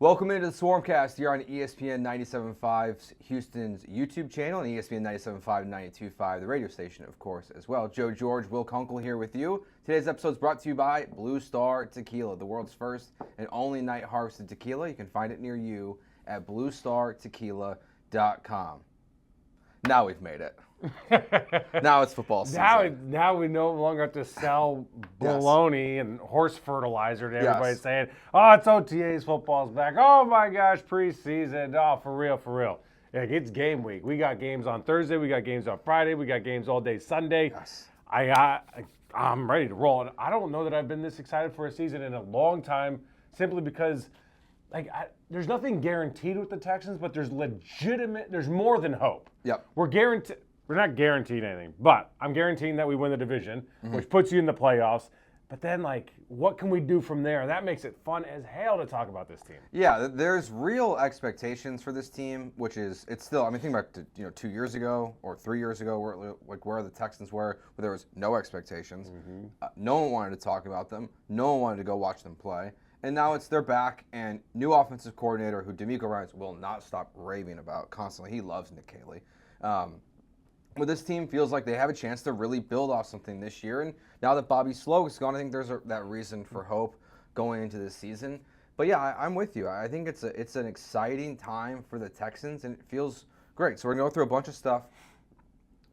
Welcome into the Swarmcast here on ESPN 97.5's Houston's YouTube channel and ESPN 97.5 and 92.5, the radio station, of course, as well. Joe George, Will Kunkel here with you. Today's episode is brought to you by Blue Star Tequila, the world's first and only night harvested tequila. You can find it near you at bluestartequila.com. Now we've made it. Now it's football season. Now we no longer have to sell baloney and horse fertilizer to everybody saying, oh, it's OTAs, football's back. Oh, my gosh, preseason. Oh, for real. Yeah, it's game week. We got games on Thursday. We got games on Friday. We got games all day Sunday. Yes. I'm ready to roll. And I don't know that I've been this excited for a season in a long time simply because there's nothing guaranteed with the Texans, but there's more than hope. Yep. We're not guaranteed anything, but I'm guaranteeing that we win the division, which puts you in the playoffs. But then, what can we do from there? And that makes it fun as hell to talk about this team. Yeah, there's real expectations for this team, which is, it's still, I mean, think about, 2 years ago or 3 years ago, where the Texans were, where there was no expectations. No one wanted to talk about them. No one wanted to go watch them play. And now they're back, and new offensive coordinator who Demeco Ryans will not stop raving about constantly. He loves Nick Caley. But this team feels like they have a chance to really build off something this year. And now that Bobby Sloak is gone, I think there's that reason for hope going into this season. But yeah, I'm with you. I think it's an exciting time for the Texans, and it feels great. So we're going to go through a bunch of stuff,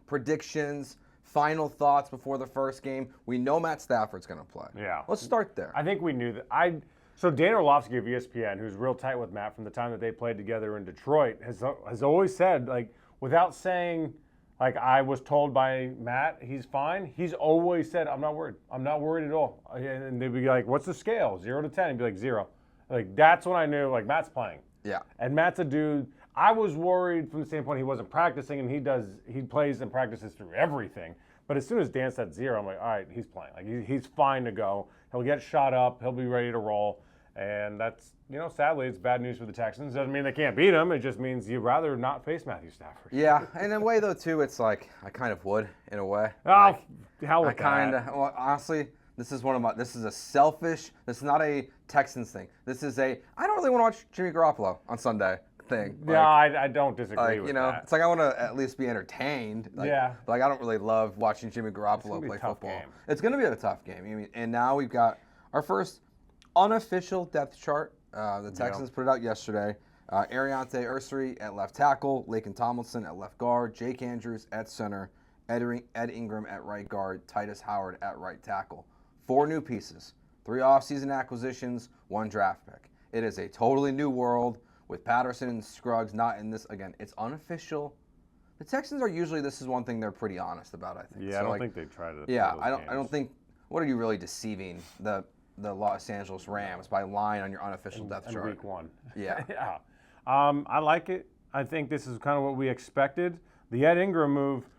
predictions, final thoughts before the first game. We know Matt Stafford's going to play. Yeah. Let's start there. I think we knew that. So Dan Orlovsky of ESPN, who's real tight with Matt from the time that they played together in Detroit, has always said, without saying, I was told by Matt, he's fine. He's always said, I'm not worried. I'm not worried at all. And they'd be like, what's the scale? 0 to 10? He'd be like, 0. That's when I knew, Matt's playing. Yeah. And Matt's a dude. I was worried from the standpoint he wasn't practicing, and he plays and practices through everything. But as soon as Dan said 0, I'm like, all right, he's playing. He's fine to go. He'll get shot up. He'll be ready to roll. And that's, sadly, it's bad news for the Texans. Doesn't mean they can't beat them. It just means you'd rather not face Matthew Stafford. Yeah, and in a way, though, too, it's I kind of would, in a way. Oh, hell with that. Well, honestly, this is a selfish, this is not a Texans thing. This is I don't really want to watch Jimmy Garoppolo on Sunday thing. Yeah, I don't disagree with that. It's I want to at least be entertained. Yeah. But I don't really love watching Jimmy Garoppolo play football. Game. It's going to be a tough game. And now we've got our first unofficial depth chart. The Texans put it out yesterday. Ariante Ursary at left tackle, Laken Tomlinson at left guard, Jake Andrews at center, Ed Ingram at right guard, Titus Howard at right tackle. 4 new pieces, 3 offseason acquisitions, 1 draft pick. It is a totally new world with Patterson and Scruggs not in this. Again, it's unofficial. The Texans are usually, this is one thing they're pretty honest about, I think. Yeah, so I don't think they try to. Yeah, I don't think, what are you really deceiving the Los Angeles Rams by lying on your unofficial depth chart? Week 1. Yeah. Yeah. I like it. I think this is kind of what we expected. The Ed Ingram move,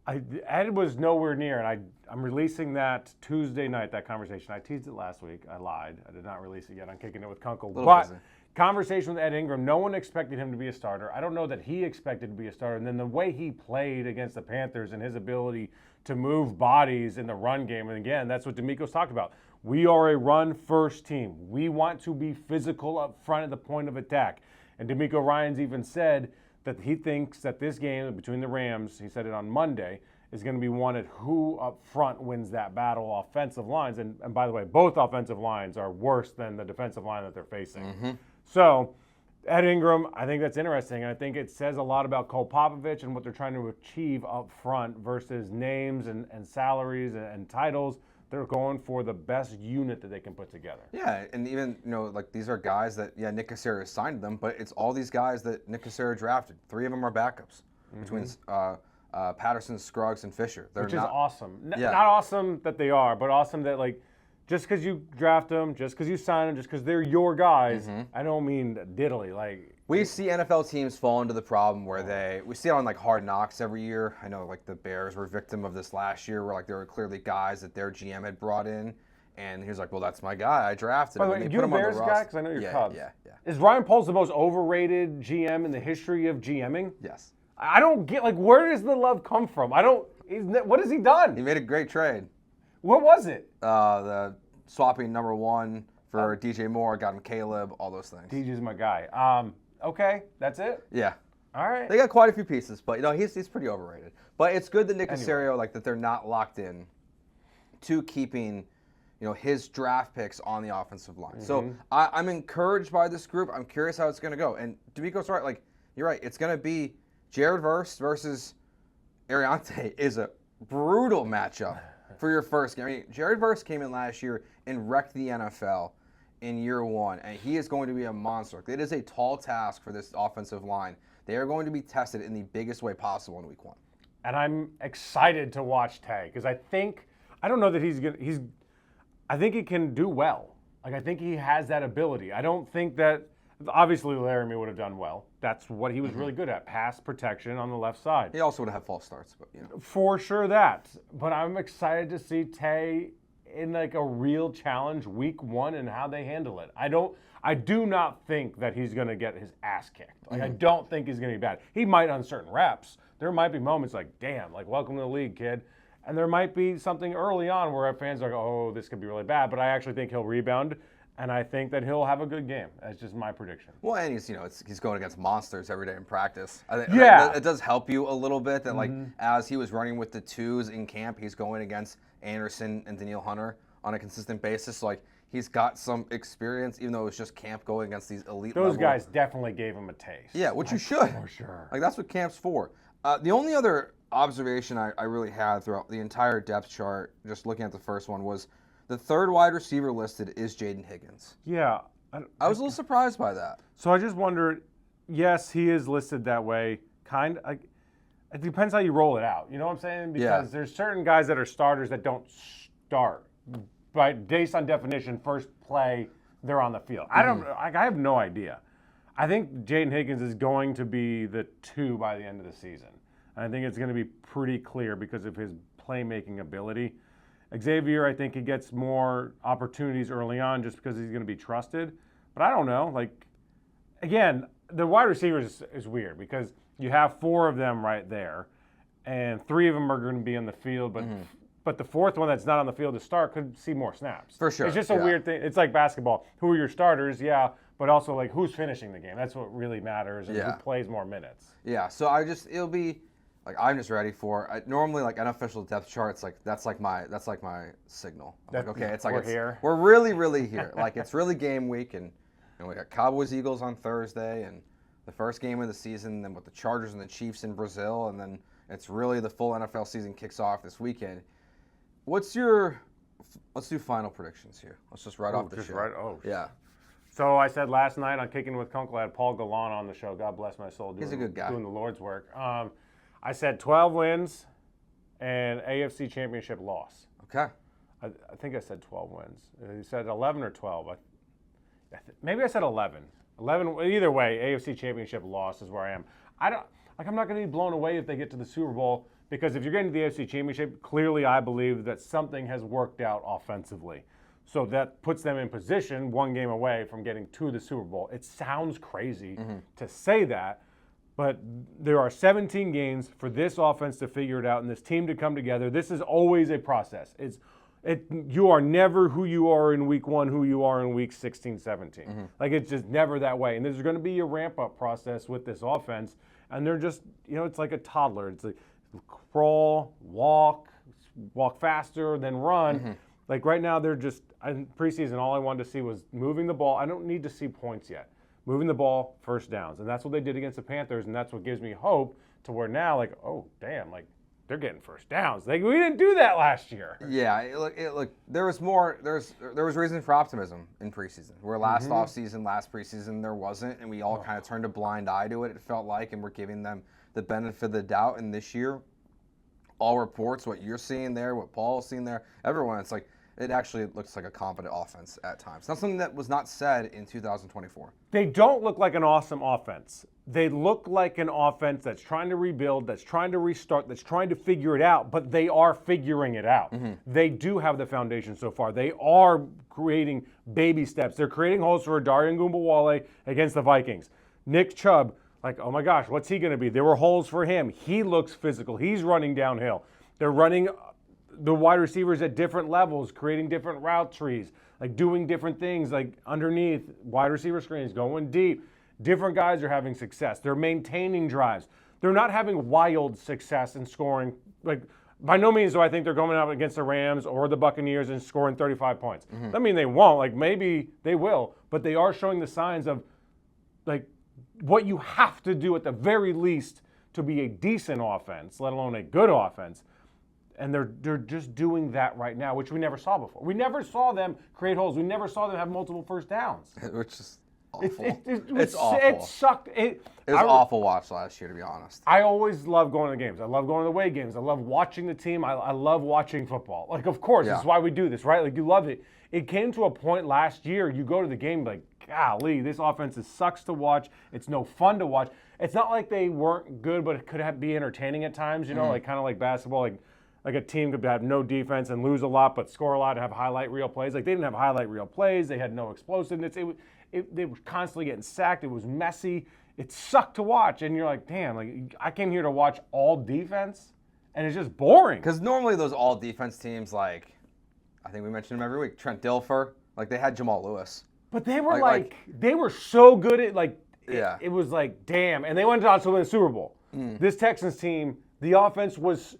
Ed was nowhere near, and I'm releasing that Tuesday night, that conversation. I teased it last week. I lied. I did not release it yet. I'm kicking it with Kunkel. But conversation with Ed Ingram, no one expected him to be a starter. I don't know that he expected to be a starter. And then the way he played against the Panthers and his ability to move bodies in the run game, and again, that's what Demeco's talked about. We are a run-first team. We want to be physical up front at the point of attack. And Demeco Ryans even said that he thinks that this game between the Rams, he said it on Monday, is going to be won at who up front wins that battle offensive lines. And by the way, both offensive lines are worse than the defensive line that they're facing. So Ed Ingram, I think that's interesting. I think it says a lot about Cole Popovich and what they're trying to achieve up front versus names and salaries and titles. They're going for the best unit that they can put together. Yeah, and even, these are guys that, Nick Caserio signed them, but it's all these guys that Nick Caserio drafted. 3 of them are backups between Patterson, Scruggs, and Fisher. Which is awesome. Not awesome that they are, but awesome that, just because you draft them, just because you sign them, just because they're your guys, I don't mean diddly. We see NFL teams fall into the problem where we see it on Hard Knocks every year. I know the Bears were a victim of this last year where there were clearly guys that their GM had brought in, and he was like, well, that's my guy. I drafted him. By the way, you a Bears guy? Because I know you're Cubs. Yeah. Is Ryan Poles the most overrated GM in the history of GMing? Yes. I don't get, where does the love come from? What has he done? He made a great trade. What was it? The swapping number 1 for DJ Moore, got him Caleb, all those things. DJ's my guy. Okay, that's it? Yeah. All right. They got quite a few pieces, but he's pretty overrated. But it's good that Nick Caserio, that they're not locked in to keeping his draft picks on the offensive line. Mm-hmm. So I'm encouraged by this group. I'm curious how it's going to go. And Demeco's right. You're right. It's going to be Jared versus Ariante is a brutal matchup for your first game. I mean, Jared Verse came in last year and wrecked the NFL in year one, and he is going to be a monster. It is a tall task for this offensive line. They are going to be tested in the biggest way possible in week one. And I'm excited to watch Tay because I don't know that I think he can do well. I think he has that ability. I don't think that, obviously Laramie would have done well. That's what he was really good at, pass protection on the left side. He also would have had false starts. But For sure that. But I'm excited to see Tay in a real challenge week one and how they handle it. I do not think that he's going to get his ass kicked. I don't think he's going to be bad. He might on certain reps. There might be moments damn, welcome to the league, kid. And there might be something early on where fans are oh, this could be really bad. But I actually think he'll rebound, and I think that he'll have a good game. That's just my prediction. Well, and he's going against monsters every day in practice. Yeah. It does help you a little bit that, as he was running with the twos in camp, he's going against Anderson and Danielle Hunter on a consistent basis. He's got some experience, even though it was just camp going against these elite Those guys definitely gave him a taste. Yeah, which you should. For sure. That's what camp's for. The only other observation I really had throughout the entire depth chart, just looking at the first one, was the third wide receiver listed is Jaden Higgins. Yeah. I was a little surprised by that. So I just wondered, yes, he is listed that way. It depends how you roll it out. You know what I'm saying? Because there's certain guys that are starters that don't start. Based on definition, first play, they're on the field. I have no idea. I think Jaden Higgins is going to be the 2 by the end of the season. And I think it's going to be pretty clear because of his playmaking ability. Xavier, I think he gets more opportunities early on just because he's going to be trusted. But I don't know. Again, the wide receivers is weird because you have 4 of them right there, and 3 of them are going to be on the field, but the 4th one that's not on the field to start could see more snaps. For sure. It's just a weird thing. It's like basketball. Who are your starters? Yeah, but also who's finishing the game. That's what really matters, and who plays more minutes. Yeah, so it'll be I'm just ready for normally unofficial depth charts that's my signal. We're really, really here. It's really game week, and we got Cowboys Eagles on Thursday, and the first game of the season, then with the Chargers and the Chiefs in Brazil, and then it's really the full NFL season kicks off this weekend. Let's do final predictions here. Let's just write off the show. Yeah. So I said last night on Kicking with Kunkel, I had Paul Gallant on the show. God bless my soul. He's a good guy. Doing the Lord's work. I said 12 wins and AFC Championship loss. Okay. I think I said 12 wins. He said 11 or 12. Maybe I said 11. 11. Either way, AFC Championship loss is where I am. I'm not going to be blown away if they get to the Super Bowl because if you're getting to the AFC Championship, clearly I believe that something has worked out offensively. So that puts them in position 1 game away from getting to the Super Bowl. It sounds crazy to say that, but there are 17 games for this offense to figure it out and this team to come together. This is always a process. You are never who you are in week 1, who you are in week 16, 17. It's just never that way. And there's going to be a ramp-up process with this offense, and they're just, it's like a toddler. It's crawl, walk faster, then run. Right now, they're just, in preseason, all I wanted to see was moving the ball. I don't need to see points yet. Moving the ball, first downs. And that's what they did against the Panthers, and that's what gives me hope to where now, oh, damn, they're getting first downs. We didn't do that last year. Yeah, look, there was reason for optimism in preseason. Where last offseason, last preseason, there wasn't, and we all kind of turned a blind eye to it, it felt like, and we're giving them the benefit of the doubt. And this year, all reports, what you're seeing there, what Paul's seeing there, everyone, it actually looks like a competent offense at times. Not something that was not said in 2024. They don't look like an awesome offense. They look like an offense that's trying to rebuild, that's trying to restart, that's trying to figure it out, but they are figuring it out. They do have the foundation so far. They are creating baby steps. They're creating holes for Darian Gumbawale against the Vikings. Nick Chubb, oh my gosh, what's he going to be? There were holes for him. He looks physical. He's running downhill. They're running the wide receivers at different levels, creating different route trees, like doing different things, like underneath wide receiver screens, going deep. Different guys are having success. They're maintaining drives. They're not having wild success in scoring. Like, by no means do I think they're going out against the Rams or the Buccaneers and scoring 35 points. I mean, they won't. Like, maybe they will, but they are showing the signs of, like, what you have to do at the very least to be a decent offense, let alone a good offense. And they're just doing that right now, which we never saw before. We never saw them create holes. We never saw them have multiple first downs. Which is awful. It's awful. It sucked. It was awful watch last year, to be honest. I always love going to the games. I love going to the away games. I love watching the team. I love watching football. Like, of course, this is why we do this, right? Like, you love it. It came to a point last year, you go to the game like, golly, this offense sucks to watch. It's no fun to watch. It's not like they weren't good, but it could be entertaining at times, you know, like kind of like basketball, like a team could have no defense and lose a lot, but score a lot and have highlight reel plays. Like, they didn't have highlight reel plays. They had no explosiveness. They were constantly getting sacked. It was messy. It sucked to watch. And you're like, damn, like, I came here to watch all defense, and it's just boring. Because normally those all defense teams, like, I think we mention them every week, Trent Dilfer, like, they had Jamal Lewis. But they were they were so good at, like, Yeah. it was like, damn. And they went on to win the Super Bowl. This Texans team, the offense was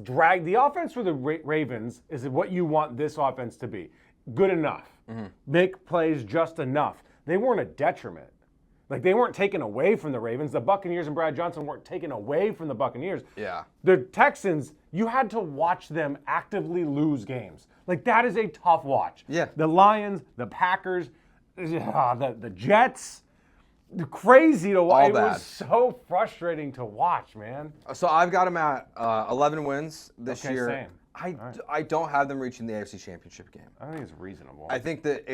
dragged. The offense for the Ravens is what you want this offense to be. Good enough. Make plays just enough. They weren't a detriment. Like, they weren't taken away from the Ravens. The Buccaneers and Brad Johnson weren't taken away from the Buccaneers. Yeah. The Texans, you had to watch them actively lose games. Like, that is a tough watch. Yeah. The Lions, the Packers, the Jets, crazy to watch. It was so frustrating to watch, man. So I've got them at 11 wins this year. Same. I don't have them reaching the AFC Championship game. I think it's reasonable. I think that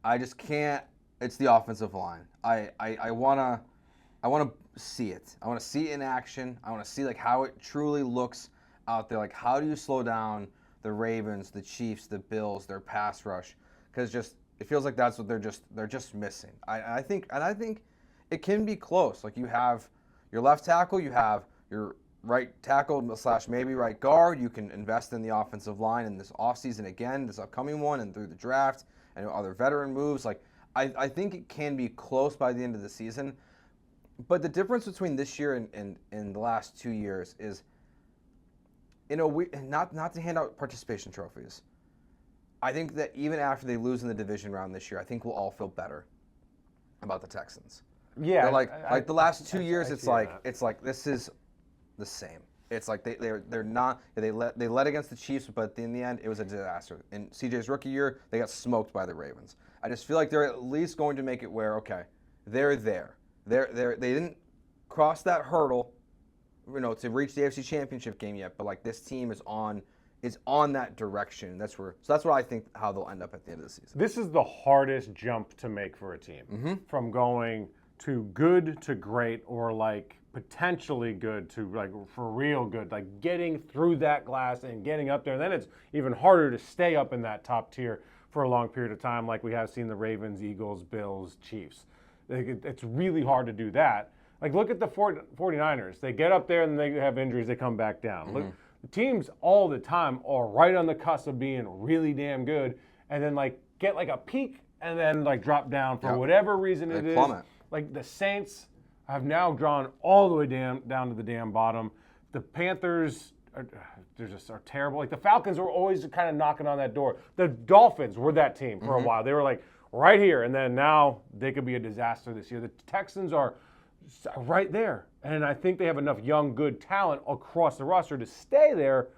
I just can't. It's the offensive line. I wanna see it. I want to see it in action. I want to see, like, how it truly looks out there. Like, how do you slow down the Ravens, the Chiefs, the Bills, their pass rush? Because it feels like that's what they're just missing. I think it can be close. Like, you have your left tackle, you have your right tackle / maybe right guard. You can invest in the offensive line in this offseason again, this upcoming one, and through the draft and other veteran moves. Like, I think it can be close by the end of the season. But the difference between this year and the last 2 years is, not to hand out participation trophies. I think that even after they lose in the division round this year, I think we'll all feel better about the Texans. Yeah. Like the last 2 years, it's like this is the same. It's like they're not. They led against the Chiefs, but in the end, it was a disaster. In CJ's rookie year, they got smoked by the Ravens. I just feel like they're at least going to make it where, okay, they're there. They didn't cross that hurdle, to reach the AFC Championship game yet. But, like, this team is on that direction. So that's what I think how they'll end up at the end of the season. This is the hardest jump to make for a team, from going to good to great, or like potentially good to like for real good, like getting through that glass and getting up there. And then it's even harder to stay up in that top tier for a long period of time, like we have seen the Ravens, Eagles, Bills, Chiefs. It's really hard to do that. Like, look at the 49ers. They get up there and they have injuries, they come back down. Look, the teams all the time are right on the cusp of being really damn good, and then like get like a peak and then like drop down for whatever reason it is. Plummet. Like, the Saints have now drawn all the way down to the damn bottom. The Panthers are terrible. Like, the Falcons were always kind of knocking on that door. The Dolphins were that team for a while. They were like right here, and then now they could be a disaster this year. The Texans are right there, and I think they have enough young, good talent across the roster to stay there,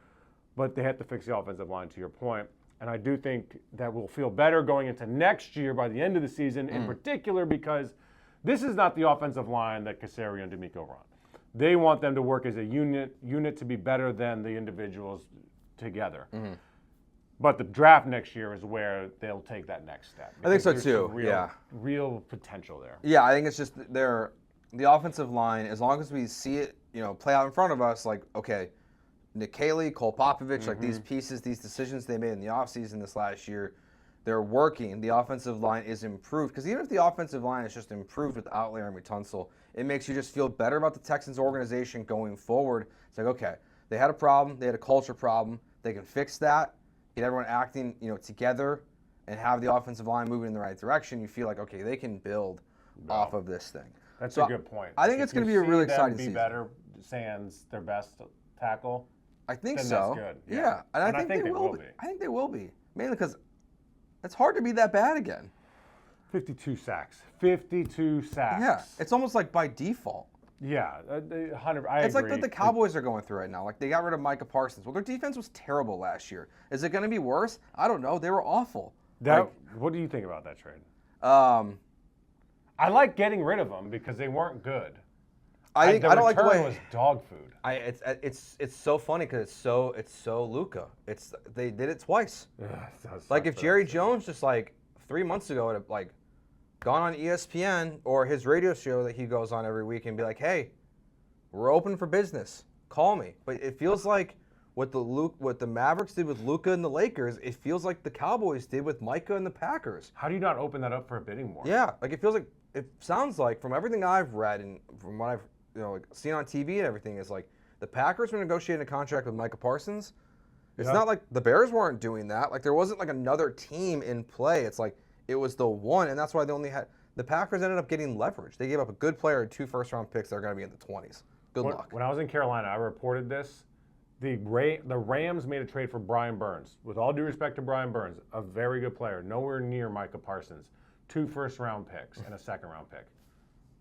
but they have to fix the offensive line, to your point. And I do think that we'll feel better going into next year by the end of the season, in particular because this is not the offensive line that Caserio and Demeco run. They want them to work as a unit to be better than the individuals together. But the draft next year is where they'll take that next step. I think so too. Real potential there. Yeah, I think it's just the offensive line. As long as we see it, play out in front of us, like, okay, Nick Caley, Cole Popovich, like these pieces, these decisions they made in the offseason this last year, they're working. The offensive line is improved. Because even if the offensive line is just improved without Laremy Tunsil, it makes you just feel better about the Texans organization going forward. It's like, okay, they had a problem. They had a culture problem. they can fix that, get everyone acting, together, and have the offensive line moving in the right direction, you feel like, okay, they can build off of this thing. That's a good point. I think it's going to be a really exciting season. Be better sans their best tackle. I think then so. That's good. Yeah. And I think they will be. I think they will be. Mainly because it's hard to be that bad again. 52 sacks. 52 sacks. Yeah. It's almost like by default. Yeah. 100. It's like what the Cowboys are going through right now. Like they got rid of Micah Parsons. Well, their defense was terrible last year. Is it going to be worse? I don't know. They were awful. What do you think about that trade? I like getting rid of them because they weren't good. I don't like the way was dog food. It's so funny because it's so Luka. They did it twice. Like if Jerry Jones just 3 months ago had gone on ESPN or his radio show that he goes on every week and be like, hey, we're open for business. Call me. But it feels like what the Mavericks did with Luka and the Lakers, it feels like the Cowboys did with Micah and the Packers. How do you not open that up for a bidding war? Yeah, it sounds like from everything I've read and from what I've seen on TV and everything is the Packers were negotiating a contract with Micah Parsons. It's not like the Bears weren't doing that. There wasn't another team in play. It's it was the one, and that's why they only had the Packers ended up getting leverage. They gave up a good player and 2 first-round picks that are going to be in the 20s. Good luck. When I was in Carolina, I reported this. The Rams made a trade for Brian Burns. With all due respect to Brian Burns, a very good player, nowhere near Micah Parsons. 2 first-round picks and a second-round pick.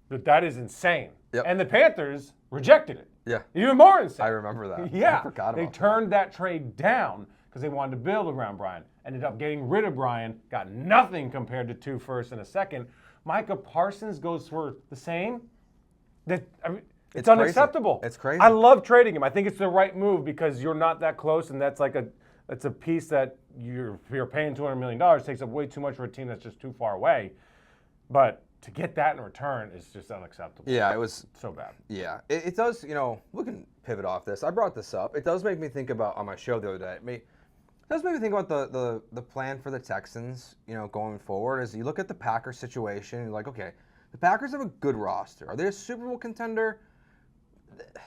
But that is insane. Yep. And the Panthers rejected it. Yeah. Even more insane. I remember that. Yeah. I forgot about They turned that trade down because they wanted to build around Brian. Ended up getting rid of Brian. Got nothing compared to 2 firsts and a second. Micah Parsons goes for the same. It's unacceptable. It's crazy. I love trading him. I think it's the right move because you're not that close, and that's it's a piece that you're paying $200 million. Takes up way too much for a team that's just too far away. But to get that in return is just unacceptable. Yeah, it was so bad. Yeah, it does. We can pivot off this. I brought this up. It does make me think about on my show the other day. It does make me think about the plan for the Texans. Going forward, as you look at the Packers situation, you're like, okay, the Packers have a good roster. Are they a Super Bowl contender?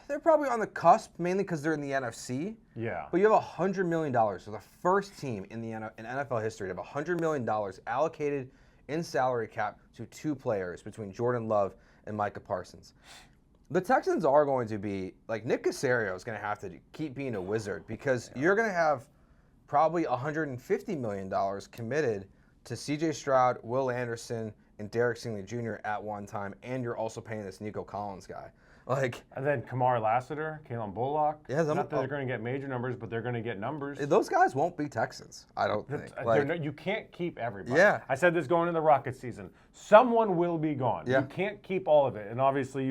They're probably on the cusp, mainly because they're in the NFC. Yeah. But you have $100 million. So the first team in NFL history to have $100 million allocated in salary cap to 2 players between Jordan Love and Micah Parsons. The Texans are going to be, Nick Caserio is going to have to keep being a wizard because you're going to have probably $150 million committed to CJ Stroud, Will Anderson, and Derek Stingley Jr. at one time, and you're also paying this Nico Collins guy. And then Kamar Lassiter, Kalen Bullock. Yeah, not that they're going to get major numbers, but they're going to get numbers. Those guys won't be Texans, I don't think. You can't keep everybody. Yeah. I said this going into the Rocket season. Someone will be gone. Yeah. You can't keep all of it. And obviously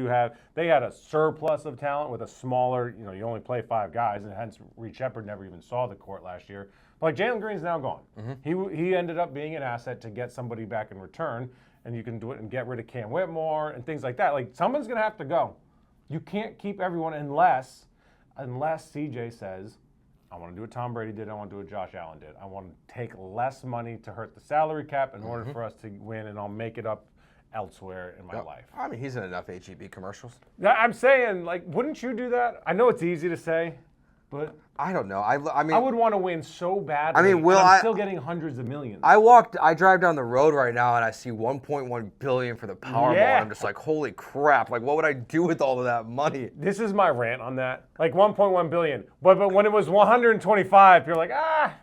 they had a surplus of talent with a smaller, you only play 5 guys, and hence Reed Shepard never even saw the court last year. But Jalen Green's now gone. Mm-hmm. He ended up being an asset to get somebody back in return, and you can do it and get rid of Cam Whitmore and things like that. Someone's going to have to go. You can't keep everyone unless CJ says, I want to do what Tom Brady did, I want to do what Josh Allen did. I want to take less money to hurt the salary cap in order for us to win, and I'll make it up elsewhere in my life. I mean, he's in enough HEB commercials. I'm saying, wouldn't you do that? I know it's easy to say, but I don't know. I mean, I would want to win so badly. I mean, I'm still getting hundreds of millions. I drive down the road right now and I see $1.1 billion for the Powerball. Yeah. And I'm just like, holy crap! What would I do with all of that money? This is my rant on that. 1.1 billion, but when it was 125, you're like,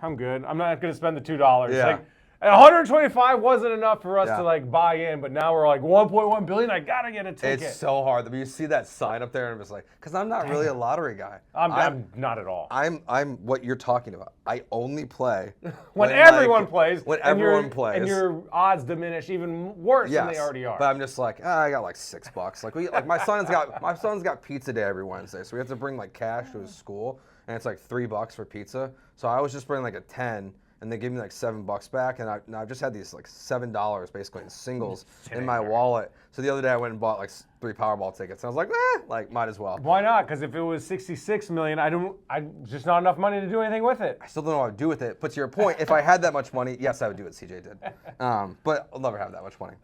I'm good. I'm not going to spend the $2. Yeah. 125 wasn't enough for us to buy in, but now we're 1.1 billion. I gotta get a ticket. It's so hard. You see that sign up there, and I'm just like, because I'm not really a lottery guy. I'm not at all. I'm what you're talking about. I only play when everyone plays. When everyone plays, and your odds diminish even worse than they already are. But I'm just like, I got $6. My son's got pizza day every Wednesday, so we have to bring cash to his school, and it's $3 for pizza. So I was just bringing a 10. And they give me $7 back, and I've just had these $7 basically in singles in my wallet. So the other day I went and bought 3 Powerball tickets, and I was like, might as well. Why not? Because if it was 66 million, I just not enough money to do anything with it. I still don't know what to do with it. But to your point, if I had that much money, yes, I would do what CJ did. But I'll never have that much money.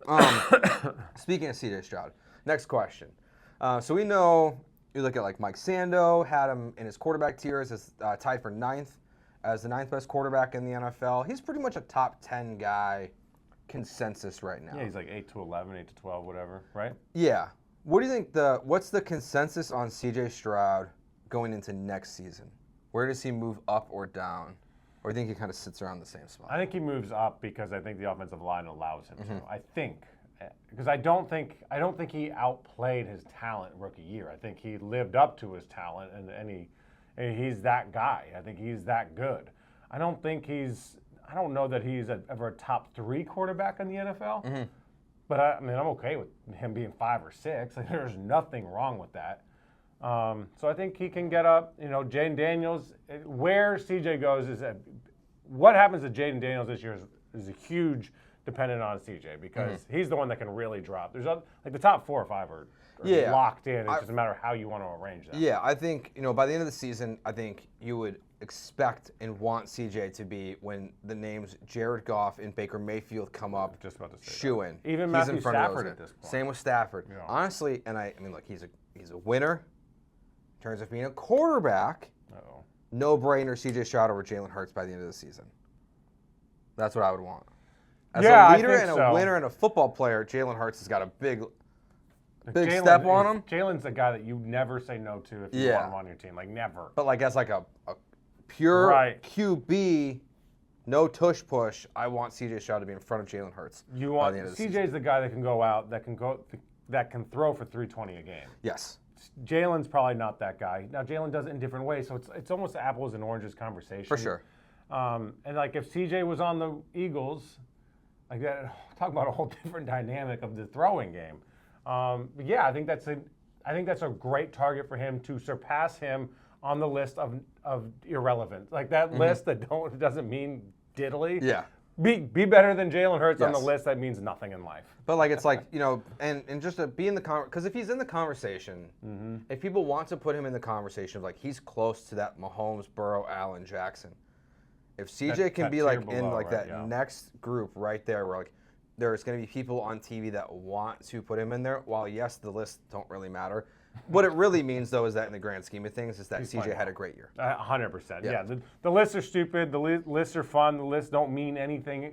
Speaking of CJ Stroud, next question. So we know you look at Mike Sando had him in his quarterback tiers as tied for 9th. as the 9th best quarterback in the NFL. He's pretty much a top 10 guy consensus right now. Yeah, he's like 8 to 11, 8 to 12, whatever, right? Yeah. What do you think what's the consensus on CJ Stroud going into next season? Where does he move up or down? Or do you think he kind of sits around the same spot? I think he moves up because I think the offensive line allows him to. I think. Because I don't think he outplayed his talent rookie year. I think he lived up to his talent, and he's that guy. I think he's that good. I don't know that he's ever a top 3 quarterback in the NFL. But I'm okay with him being 5 or 6. Like, there's nothing wrong with that. So I think he can get up. Jaden Daniels, where CJ goes what happens to Jaden Daniels this year is a huge dependent on CJ because he's the one that can really drop. There's the top 4 or 5 are locked in. It's just a matter of how you want to arrange that. Yeah, I think by the end of the season, I think you would expect and want CJ to be when the names Jared Goff and Baker Mayfield come up. Just about to say shoe in. Even Matthew Stafford at this point. Same with Stafford. Yeah. Honestly, and look, he's a winner in terms of being a quarterback. Uh-oh. No brainer, CJ Stroud over Jalen Hurts by the end of the season. That's what I would want. As a leader and a winner and a football player, Jalen Hurts has got a big step on him. Jalen's a guy that you never say no to if you want him on your team. Like, never. But as a pure QB, no tush push, I want CJ Stroud to be in front of Jalen Hurts. You want CJ's the guy that can go out, that can throw for 320 a game. Yes. Jalen's probably not that guy. Now Jalen does it in different ways, so it's almost apples and oranges conversation. For sure. And if CJ was on the Eagles, like that, talk about a whole different dynamic of the throwing game. But yeah, I think that's a great target for him to surpass him on the list of irrelevent. Like that list that doesn't mean diddly. Yeah. Be better than Jalen Hurts on the list that means nothing in life. But and just to be in the because if he's in the conversation, if people want to put him in the conversation of he's close to that Mahomes, Burrow, Allen, Jackson. If CJ can be that next group right there where there's going to be people on TV that want to put him in there, while yes, the lists don't really matter. What it really means, though, is that in the grand scheme of things, is that CJ had a great year. 100%. Yeah. The lists are stupid. The lists are fun. The lists don't mean anything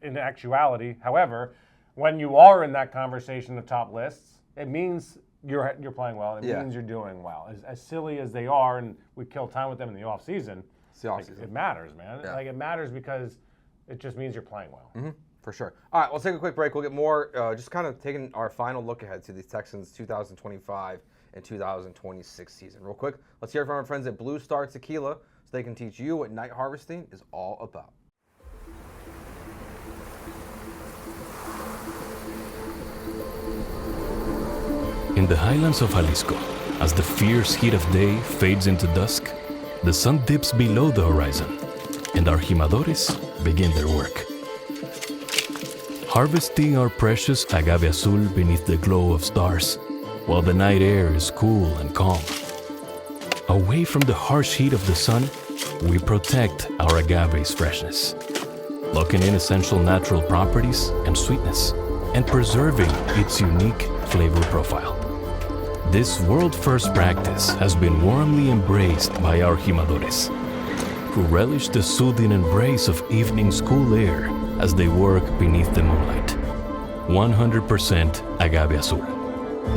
in actuality. However, when you are in that conversation of top lists, it means you're playing well. It means you're doing well. As silly as they are, and we kill time with them in the off season. It matters, man. Yeah. It matters because it just means you're playing well. Mm-hmm. For sure. All right, we'll take a quick break. We'll get more, just kind of taking our final look ahead to the Texans 2025 and 2026 season. Real quick, let's hear from our friends at Blue Star Tequila so they can teach you what night harvesting is all about. In the highlands of Jalisco, as the fierce heat of day fades into dusk, the sun dips below the horizon, and our jimadores begin their work. Harvesting our precious agave azul beneath the glow of stars, while the night air is cool and calm. Away from the harsh heat of the sun, we protect our agave's freshness, locking in essential natural properties and sweetness, and preserving its unique flavor profile. This world-first practice has been warmly embraced by our jimadores, who relish the soothing embrace of evening's cool air as they work beneath the moonlight. 100% agave azul,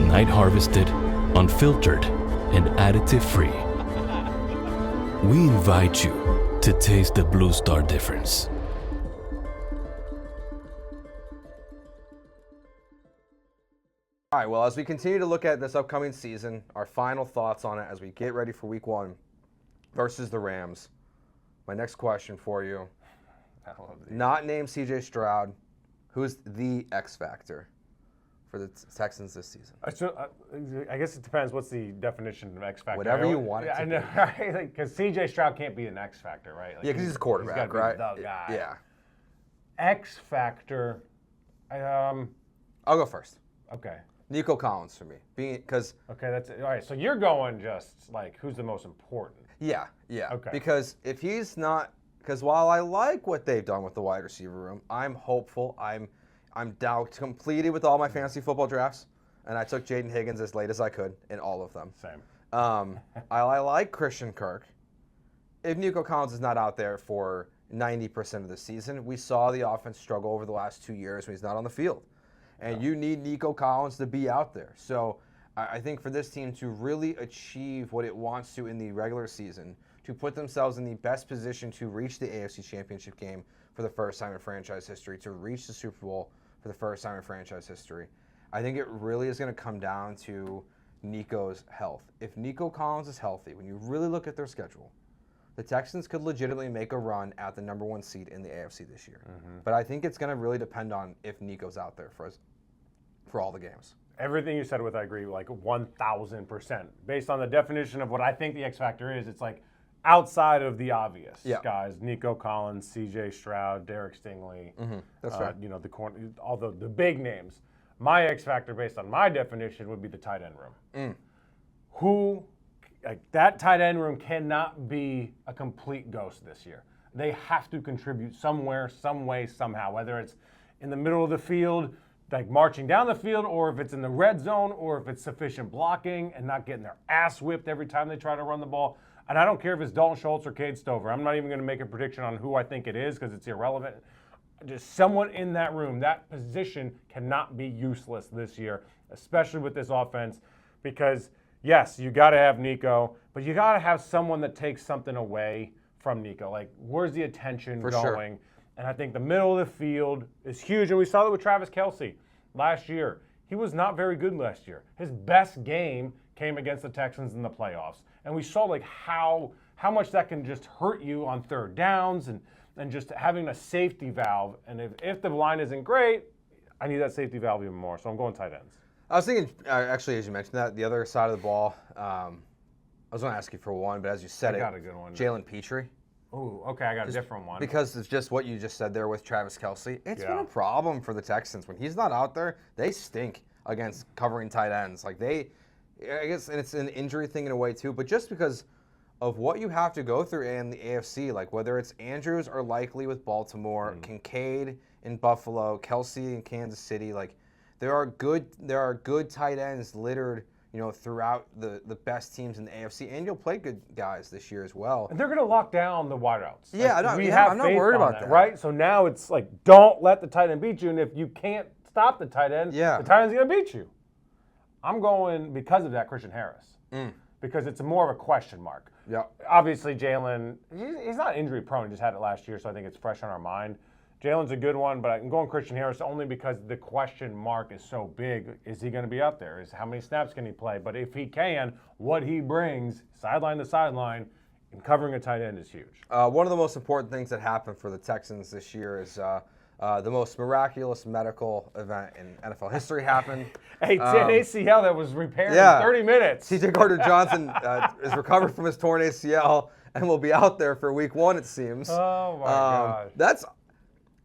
night harvested, unfiltered, and additive-free. We invite you to taste the Blue Star difference. All right, well, as we continue to look at this upcoming season, our final thoughts on it as we get ready for Week 1 versus the Rams. My next question for you, not named CJ Stroud, who's the X factor for the Texans this season? I guess it depends. What's the definition of X factor? Whatever you want it to be. I know, right? Because CJ Stroud can't be an X factor, right? Yeah, because he's a quarterback, right? The guy. Yeah. X factor. I'll go first. Okay. Nico Collins for me, okay, that's it. All right. So you're going just who's the most important? Yeah. Okay. Because if he's not, because while I like what they've done with the wide receiver room, I'm hopeful. I'm down completed with all my fantasy football drafts, and I took Jaden Higgins as late as I could in all of them. Same. I like Christian Kirk, if Nico Collins is not out there for 90% of the season, we saw the offense struggle over the last 2 years when he's not on the field. And you need Nico Collins to be out there. So I think for this team to really achieve what it wants to in the regular season, to put themselves in the best position to reach the AFC Championship game for the first time in franchise history, to reach the Super Bowl for the first time in franchise history, I think it really is going to come down to Nico's health. If Nico Collins is healthy, when you really look at their schedule, the Texans could legitimately make a run at the number 1 seed in the AFC this year. But I think it's going to really depend on if Nico's out there for all the games. Everything you said with, I agree, like 1,000%. Based on the definition of what I think the X factor is, it's like outside of the obvious guys: Nico Collins, CJ Stroud, Derek Stingley. That's right. You know, all the big names. My X factor, based on my definition, would be the tight end room. That tight end room cannot be a complete ghost this year. They have to contribute somewhere, some way, somehow, whether it's in the middle of the field, like marching down the field, or if it's in the red zone, or if it's sufficient blocking and not getting their ass whipped every time they try to run the ball. And I don't care if it's Dalton Schultz or Cade Stover. I'm not even going to make a prediction on who I think it is because it's irrelevant. Just someone in that room, that position cannot be useless this year, especially with this offense, because yes, you got to have Nico, but you got to have someone that takes something away from Nico. Like, where's the attention going? Sure. And I think the middle of the field is huge, and we saw that with Travis Kelce last year. He was not very good last year. His best game came against the Texans in the playoffs, and we saw like how much that can just hurt you on third downs and just having a safety valve. And if the line isn't great, I need that safety valve even more. So I'm going tight ends. I was thinking, actually, as you mentioned that, the other side of the ball, I was going to ask you for one, but as you said, I got a good one. Jalen Petrie. Oh, okay, I got a different one. Because it's just what you just said there with Travis Kelce. It's been a problem for the Texans. When he's not out there, they stink against covering tight ends. Like I guess, and it's an injury thing in a way too, but just because of what you have to go through in the AFC, like whether it's Andrews or Likely with Baltimore, Kincaid in Buffalo, Kelce in Kansas City, like there are good tight ends littered, you know, throughout the best teams in the AFC, and you'll play good guys this year as well. And they're going to lock down the wideouts. Yeah, like, I'm not worried about that. Right? So now it's like, don't let the tight end beat you, and if you can't stop the tight end, the tight end's going to beat you. I'm going, because of that, Christian Harris. Because it's more of a question mark. Yeah. Obviously, Jalen, he's not injury prone. He just had it last year, so I think it's fresh on our mind. Jalen's a good one, but I'm going Christian Harris only because the question mark is so big. Is he going to be up there? How many snaps can he play? But if he can, what he brings, sideline to sideline, and covering a tight end is huge. One of the most important things that happened for the Texans this year is the most miraculous medical event in NFL history happened. An ACL that was repaired in 30 minutes. CJ Gardner-Johnson is recovered from his torn ACL and will be out there for week 1, it seems. Oh, my God.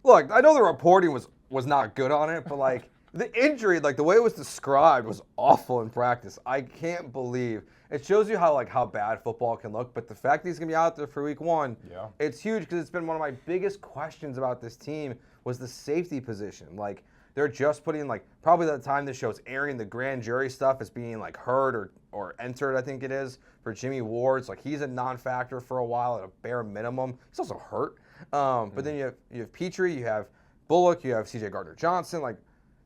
Look, I know the reporting was not good on it, but like the injury, like the way it was described was awful in practice. I can't believe. It shows you how bad football can look, but the fact that he's going to be out there for week 1, it's huge because it's been one of my biggest questions about this team was the safety position. Like they're just putting probably the time this show's airing the grand jury stuff is being heard or entered, I think it is, for Jimmy Ward. So he's a non-factor for a while at a bare minimum. He's also hurt. But then you have Petrie, you have Bullock, you have CJ Gardner-Johnson. Like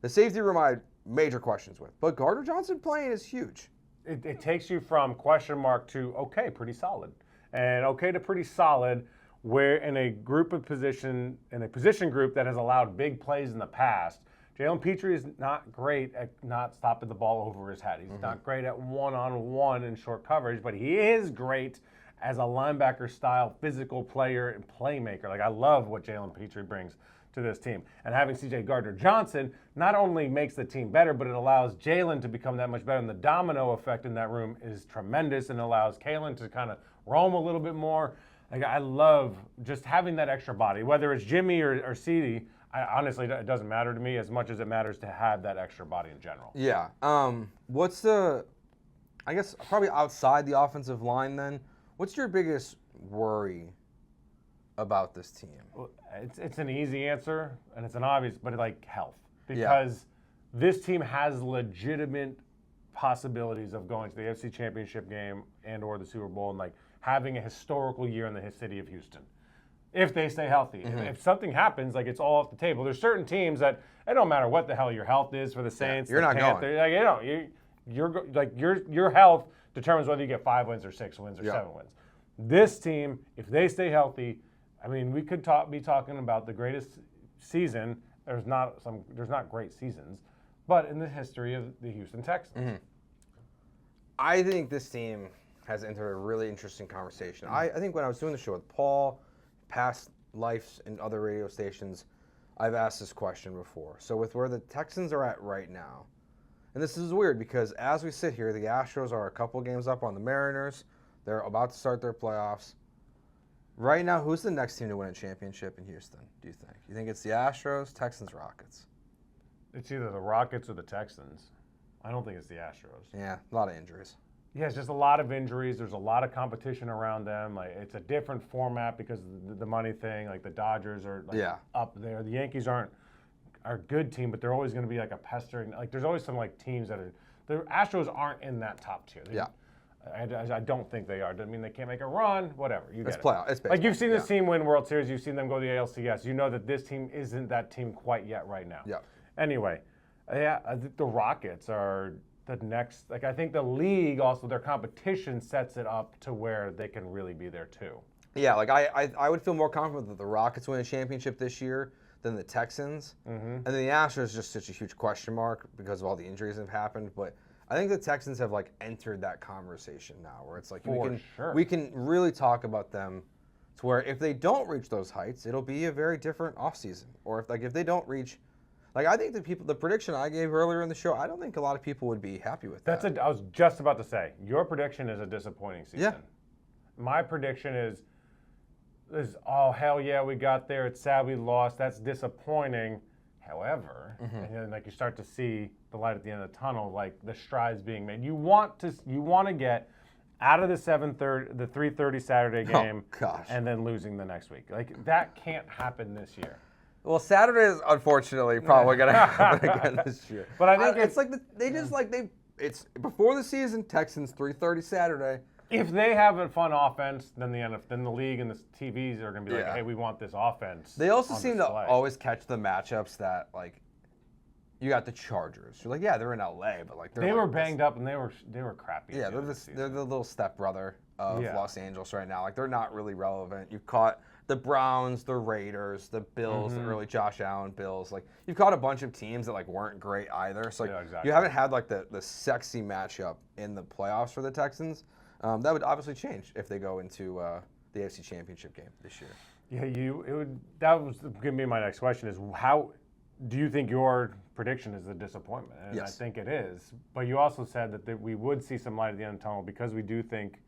the safety room I had major questions with. But Gardner-Johnson playing is huge. It takes you from question mark to okay, pretty solid. And okay to pretty solid, where in a position group that has allowed big plays in the past, Jalen Petrie is not great at not stopping the ball over his head. He's not great at one-on-one in short coverage, but he is great as a linebacker-style physical player and playmaker. Like, I love what Jalen Petrie brings to this team. And having CJ Gardner-Johnson not only makes the team better, but it allows Jalen to become that much better. And the domino effect in that room is tremendous and allows Kalen to kind of roam a little bit more. Like, I love just having that extra body. Whether it's Jimmy or CeeDee, honestly, it doesn't matter to me as much as it matters to have that extra body in general. Yeah. What's I guess probably outside the offensive line then, what's your biggest worry about this team? Well, it's an easy answer, and it's an obvious, but health. Because this team has legitimate possibilities of going to the AFC Championship game and or the Super Bowl, and having a historical year in the city of Houston. If they stay healthy. If something happens, like it's all off the table. There's certain teams that it don't matter what the hell your health is for the Saints. you're the not Panthers, going. Like, your health determines whether you get 5 wins or 6 wins or 7 wins. This team, if they stay healthy, I mean, we could be talking about the greatest season. There's not great seasons, but in the history of the Houston Texans. I think this team has entered a really interesting conversation. I think when I was doing the show with Paul, past lives in other radio stations, I've asked this question before. So with where the Texans are at right now, and this is weird because as we sit here, the Astros are a couple games up on the Mariners. They're about to start their playoffs. Right now, who's the next team to win a championship in Houston, do you think? You think it's the Astros, Texans, Rockets? It's either the Rockets or the Texans. I don't think it's the Astros. Yeah, a lot of injuries. Yeah, it's just a lot of injuries. There's a lot of competition around them. Like, it's a different format because of the money thing. Like, the Dodgers are up there. The Yankees are a good team, but they're always going to be like a pestering. Like, there's always some like teams that are. The Astros aren't in that top tier. I don't think they are. Doesn't mean they can't make a run. Whatever. It's playoff. It's baseball. Like, you've seen this team win World Series. You've seen them go to the ALCS. You know that this team isn't that team quite yet right now. Yeah. Anyway, the Rockets are the next. Like, I think the league also, their competition sets it up to where they can really be there too. Yeah, like I would feel more confident that the Rockets win a championship this year than the Texans. And then the Astros is just such a huge question mark because of all the injuries that have happened. But I think the Texans have like entered that conversation now where it's like we can really talk about them to where if they don't reach those heights, it'll be a very different offseason. Or if they don't reach, like I think the prediction I gave earlier in the show, I don't think a lot of people would be happy with that. I was just about to say, your prediction is a disappointing season. Yeah. My prediction is oh hell yeah, we got there. It's sad we lost. That's disappointing. However, and then like you start to see the light at the end of the tunnel, like the strides being made. You want to get out of the 3:30 Saturday game, and then losing the next week. Like that can't happen this year. Well, Saturday is unfortunately probably going to happen again this year. But I think it's like it's before the season. Texans 3:30 Saturday. If they have a fun offense, then the league and the TVs are going to be like, hey, we want this offense. They also seem to always catch the matchups that like you got the Chargers. You're like, yeah, they're in LA, but like they were banged up and they were crappy. Yeah, they're the little stepbrother of Los Angeles right now. Like they're not really relevant. You've caught the Browns, the Raiders, the Bills, the early Josh Allen Bills. Like you've caught a bunch of teams that like weren't great either. So like you haven't had like the sexy matchup in the playoffs for the Texans. That would obviously change if they go into the AFC Championship game this year. Yeah, that was going to be my next question is how do you think your prediction is a disappointment? And yes. I think it is. But you also said that we would see some light at the end of the tunnel because we do think.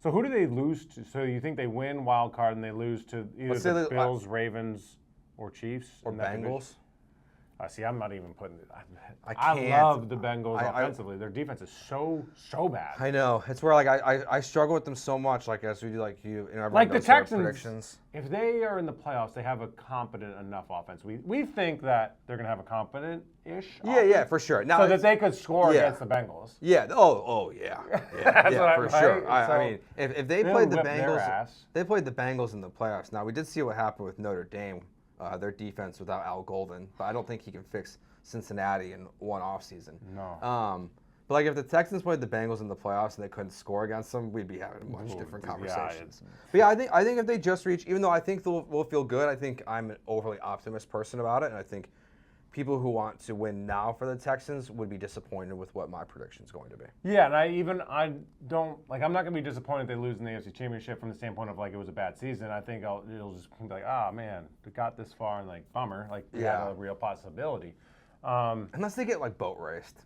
So who do they lose to? So you think they win wild card and they lose to either the Bills, Ravens, or Chiefs? Or Bengals? See, I'm not even putting it. I love the Bengals offensively. Their defense is so bad. I know. It's where like I struggle with them so much. Like as we do, like you know, like the Texans. If they are in the playoffs, they have a competent enough offense. We think that they're going to have a competent-ish. Yeah, for sure. Now so that they could score against the Bengals. Yeah. Oh yeah. Yeah, for sure. I mean, if they played the Bengals, they played the Bengals in the playoffs. Now we did see what happened with Notre Dame. Their defense without Al Golden, but I don't think he can fix Cincinnati in one offseason. No. But like if the Texans played the Bengals in the playoffs and they couldn't score against them, we'd be having much different conversations. But yeah, I think if they just reach, even though I think we'll feel good, I think I'm an overly optimist person about it, and I think people who want to win now for the Texans would be disappointed with what my prediction is going to be. Yeah, and I'm not going to be disappointed if they lose in the AFC Championship from the standpoint of like it was a bad season. I think it'll just be like, man, we got this far and like bummer, like we have a real possibility. Unless they get like boat raced.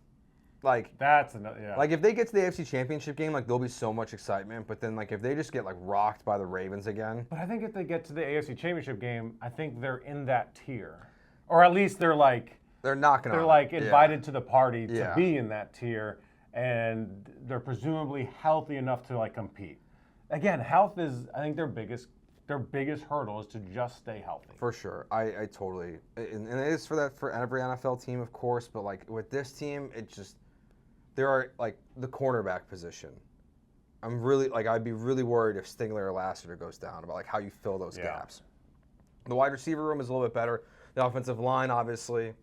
Like that's another, Like if they get to the AFC Championship game, like there'll be so much excitement. But then like if they just get like rocked by the Ravens again. But I think if they get to the AFC Championship game, I think they're in that tier. Or at least they're like knocking on. They're like invited to the party to be in that tier, and they're presumably healthy enough to like compete. Again, health is I think their biggest hurdle is to just stay healthy. For sure, I totally, and it is for every NFL team, of course. But like with this team, it just there are like the cornerback position really like I'd be really worried if Stingler or Lassiter goes down about like how you fill those gaps. The wide receiver room is a little bit better. The offensive line, obviously.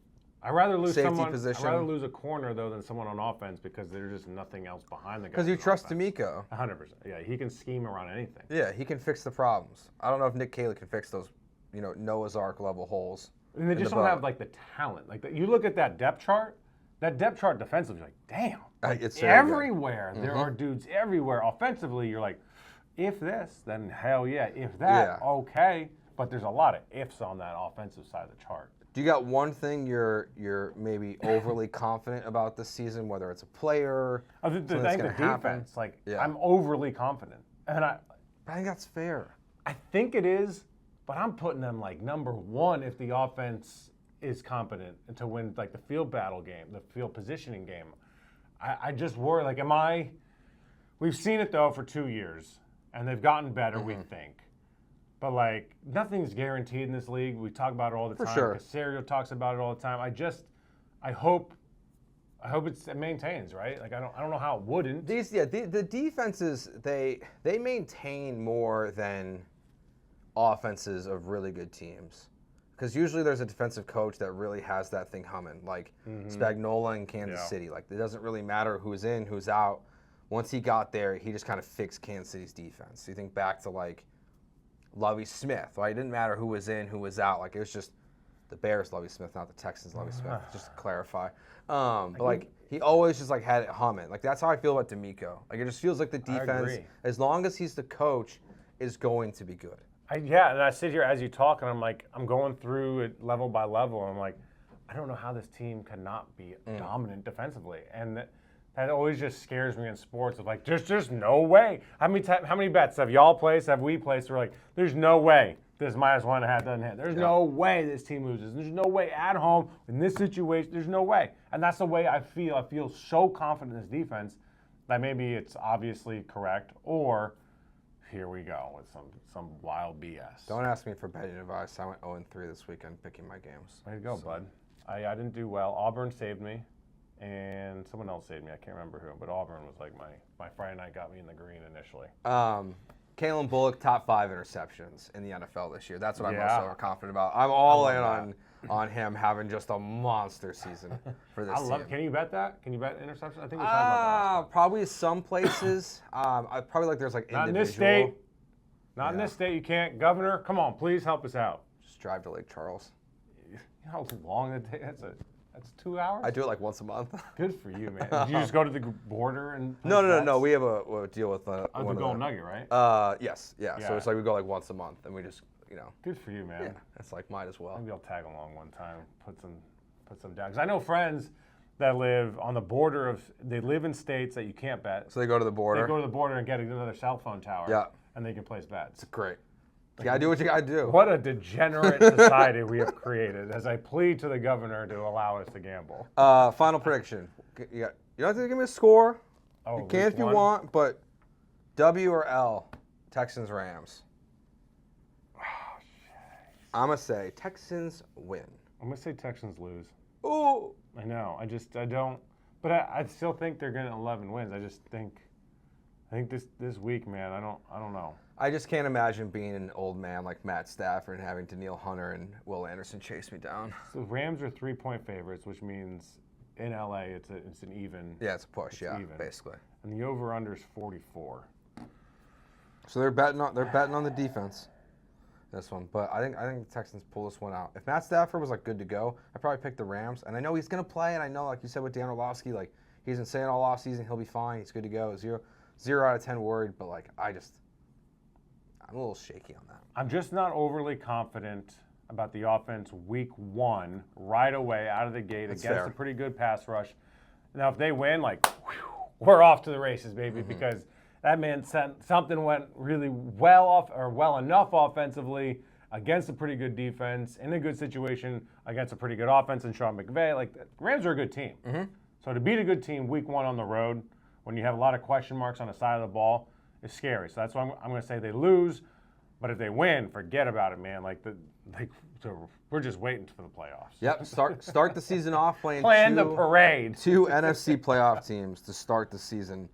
I'd rather lose Safety position. I'd rather lose a corner though than someone on offense because there's just nothing else behind the guy. Because you trust Demeco. 100%. Yeah, he can scheme around anything. Yeah, he can fix the problems. I don't know if Nick Caley can fix those, Noah's Ark level holes. And they just don't have like the talent. Like you look at that depth chart. That depth chart defensively, like damn, it's everywhere. There are dudes everywhere. Offensively, you're like, if this, then hell yeah. If that, okay. But there's a lot of ifs on that offensive side of the chart. Do you got one thing you're maybe overly confident about this season, whether it's a player? I think the defense, I'm overly confident, and I think that's fair. I think it is, but I'm putting them like number one if the offense is competent and to win like the field battle game, the field positioning game. I just worry like, we've seen it though for 2 years, and they've gotten better. We think. But, like, nothing's guaranteed in this league. We talk about it all the time. For sure. Casario talks about it all the time. I hope it maintains, right? Like, I don't know how it wouldn't. The defenses, they maintain more than offenses of really good teams. Because usually there's a defensive coach that really has that thing humming, like Spagnuolo in Kansas City. Like, it doesn't really matter who's in, who's out. Once he got there, he just kind of fixed Kansas City's defense. You think back to, like, Lovie Smith, right? It didn't matter who was in, who was out. Like, it was just the Bears Lovie Smith, not the Texans Lovie Smith, just to clarify. But, like, he always just, like, had it humming. Like, that's how I feel about Demeco. Like, it just feels like the defense, as long as he's the coach, is going to be good. And I sit here as you talk, and I'm like, I'm going through it level by level, and I'm like, I don't know how this team cannot be dominant defensively. And that always just scares me in sports. Of like, there's just no way. How many bets have y'all placed? Have we placed? We're like, there's no way this -1.5 doesn't hit. There's no way this team loses. There's no way at home in this situation. There's no way. And that's the way I feel. I feel so confident in this defense that maybe it's obviously correct, or here we go with some wild BS. Don't ask me for betting advice. I went 0-3 this weekend picking my games. Way to go, bud. I didn't do well. Auburn saved me. And someone else saved me. I can't remember who, but Auburn was like my Friday night got me in the green initially. Kalen Bullock, top 5 interceptions in the NFL this year. That's what I'm most confident about. I'm all in on him having just a monster season for this team. Can you bet that? Can you bet interception? I think we talked about that. Probably some places. I probably like there's like individual. Not in this state. Not in this state. You can't. Governor, come on, please help us out. Just drive to Lake Charles. You know how long it takes? That's 2 hours? I do it like once a month. Good for you, man. Did you just go to the border and No. We have a deal with the Golden Nugget, right? Yes. Yeah. So it's like we go like once a month, and we just, Good for you, man. Yeah, it's like might as well. Maybe I'll tag along one time, put some down. Because I know friends that live on the border they live in states that you can't bet. So they go to the border? They go to the border and get another cell phone tower. Yeah. And they can place bets. It's great. You gotta do what you gotta do. What a degenerate society we have created, as I plead to the governor to allow us to gamble. Final prediction. You don't have to give me a score. Oh, you can if you want, but W or L, Texans Rams. Oh, shit. I'm gonna say Texans win. I'm gonna say Texans lose. Ooh. I know. I don't. But I still think they're getting 11 wins. I think this week, man. I don't know. I just can't imagine being an old man like Matt Stafford and having Daniil Hunter and Will Anderson chase me down. So Rams are 3-point favorites, which means in LA it's an even. Yeah, it's a push. Even. Basically. And the over/under is 44. So they're betting on the defense. This one, but I think the Texans pull this one out. If Matt Stafford was like good to go, I'd probably pick the Rams. And I know he's gonna play, and I know, like you said with Dan Orlovsky, like he's been saying all offseason he'll be fine. He's good to go. 0 out of 10 worried, but like I'm a little shaky on that. I'm just not overly confident about the offense week 1 right away out of the gate against a pretty good pass rush. Now, if they win, we're off to the races, baby, because that meant something went really well enough offensively against a pretty good defense in a good situation against a pretty good offense and Sean McVay. Like, the Rams are a good team. So to beat a good team week 1 on the road when you have a lot of question marks on the side of the ball, it's scary. So that's why I'm going to say they lose. But if they win, forget about it, man. So we're just waiting for the playoffs. Yep. Start the season off playing the parade. 2 NFC playoff teams to start the season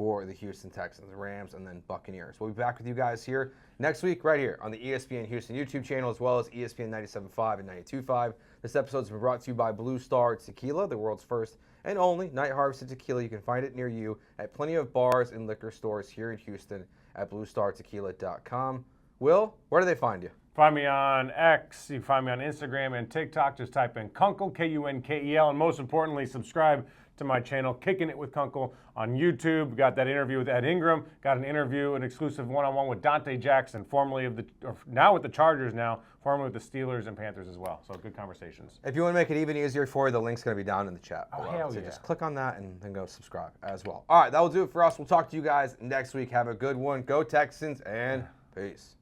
for the Houston Texans, Rams, and then Buccaneers. We'll be back with you guys here next week right here on the ESPN Houston YouTube channel, as well as ESPN 97.5 and 92.5. This episode's been brought to you by Blue Star Tequila, the world's first and only night harvested tequila. You can find it near you at plenty of bars and liquor stores here in Houston at bluestartequila.com. Will, where do they find you? Find me on X. You can find me on Instagram and TikTok. Just type in Kunkel, Kunkel, and most importantly, subscribe to my channel, Kicking It with Kunkel, on YouTube. Got that interview with Ed Ingram. Got an interview, an exclusive one-on-one with Dante Jackson, formerly of now with the Chargers, formerly with the Steelers and Panthers as well. So good conversations. If you want to make it even easier for you, the link's going to be down in the chat. Oh, hell so yeah. just click on that and then go subscribe as well. All right, that will do it for us. We'll talk to you guys next week. Have a good one. Go Texans, and peace.